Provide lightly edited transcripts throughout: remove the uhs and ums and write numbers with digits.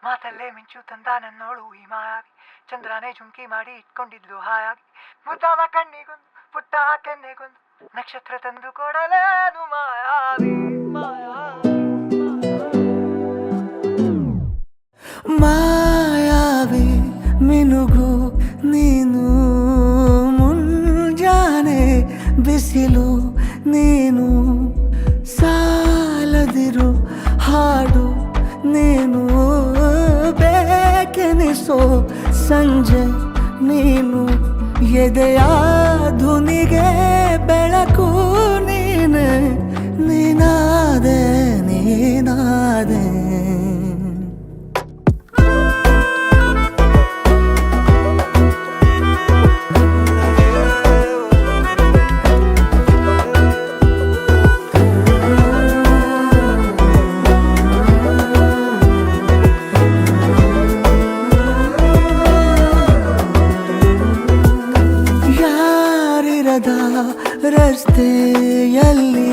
ಮಾತಲ್ಲೇ ಮಿಂಚು ತಂದ ನನ್ನೋಳು ಈ ಮಾಯಾವಿ, ಚಂದ್ರನೇ ಜುಂಕಿ ಮಾಡಿ ಇಟ್ಕೊಂಡಿದ್ಲು ಹಾಯಾಗಿ, ಮುದ್ದಾದ ಕಣ್ಣಿಗೊಂದು ಪುಟ್ಟ ಕೆನ್ನೆಗೊಂದು ನಕ್ಷತ್ರ ತಂದು ಕೊಡಲೇನು ಮಾಯಾವಿ ಮಾಯಾವಿ ಮಾಯಾವಿ ಮಿನುಗು ನೀನು, ಮುಂಜಾನೆ ಬಿಸಿಲು ನೀನು, ಸಾಲದಿರು ಹಾಡು ನೀನು, ಬೇಕೆನಿಸೋ ಸಂಜೆ ನೀನು, ಎದೆಯ ಧುನಿಗೆ ಬೆಳಕು ನೀನೆ, ನೀನಾದೆ ನೀನಾದೆ. ರಸ್ತೆಯಲ್ಲಿ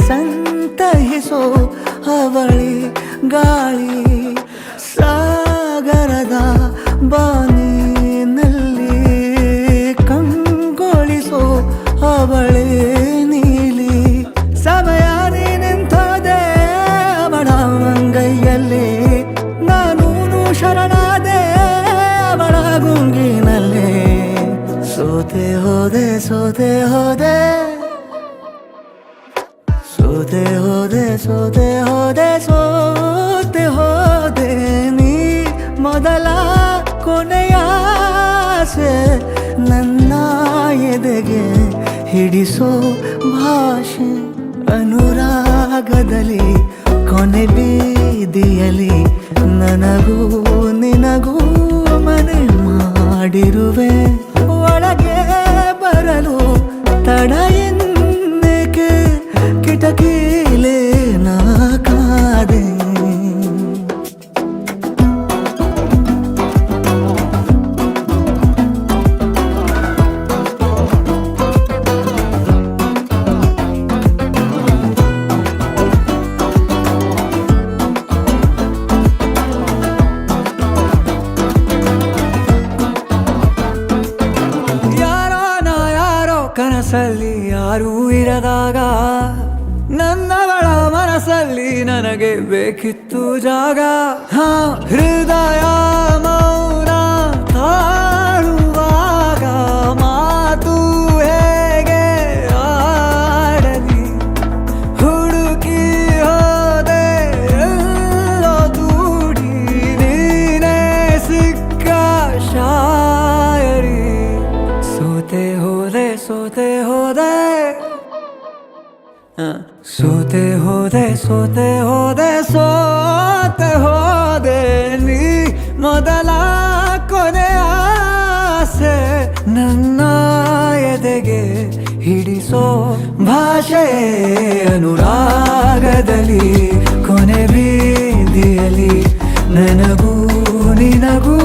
ಸಂತಹಿಸೋ ಅವಳಿ ಗಾಳಿ, ಸಾಗರದ ಬಾನಿನಲ್ಲಿ ಕಂಗೊಳಿಸೋ ಅವಳೆ ನೀಲಿ, ಸಮಯ ನಿಂತೋದೆ ಅವಳ ಅಂಗೈಯಲ್ಲಿ, ನಾನು ಶರಣಾದೆ ಅವಳ ಗುಂಗಿನಲ್ಲಿ, ಸೋತೆ ಹೋದೆ ಸೋತೆ ಹೋದೆ ಸೋತೆ ಹೋದೆ ಸೋತೆ ಹೋದೆ ಸೋತೆ ಹೋದೆ, ನೀ ಮೊದಲ ಕೊನೆಯ ಆಸೆ, ನನ್ನ ಎದೆಗೆ ಹಿಡಿಸೋ ಭಾಷೆ, ಅನುರಾಗದಲ್ಲಿ ಕೊನೆ ಬೀದಿಯಲ್ಲಿ ನನಗೂ ನಿನಗೂ ಮನೆ ಮಾಡಿರುವೆ, ಒಳಗೆ ಬರಲು ತಡ ಎನ್ನಕ್ಕೆ ಕಿಟಕಿಲೇ ನಾ ಕಾದೆ. ಕನಸಲ್ಲಿ ಯಾರೂ ಇರದಾಗ ನನ್ನವಳ ಮನಸ್ಸಲ್ಲಿ ನನಗೆ ಬೇಕಿತ್ತು ಜಾಗ, ಹೃದಯ ಮೌನ ತಾಳುವಾಗ ಮಾತು ಹೇಗೆ ಆಡಲಿ, ಹುಡುಕಿ ಹೋದೆ ಎಲ್ಲೋ ದೂಡಿ ನೀನೇ ಸಿಕ್ಕ ಶಾಯರಿ, ಸೋತೆ ಹೋದೆ ಸೋತೆ ಹೋದೆ ಸೋತೆ ಹೋದೆ ಸೋತೆ ಹೋದೆ ಸೋತೆ ಹೋದೆ, ನೀ ಮೊದಲ ಕೊನೆ ಆಸೆ, ನನ್ನ ಎದೆಗೆ ಹಿಡಿಸೋ ಭಾಷೆ, ಅನುರಾಗದಲ್ಲಿ ಕೊನೆ ಬೀದಿಯಲ್ಲಿ ನನಗೂ ನಿನಗೂ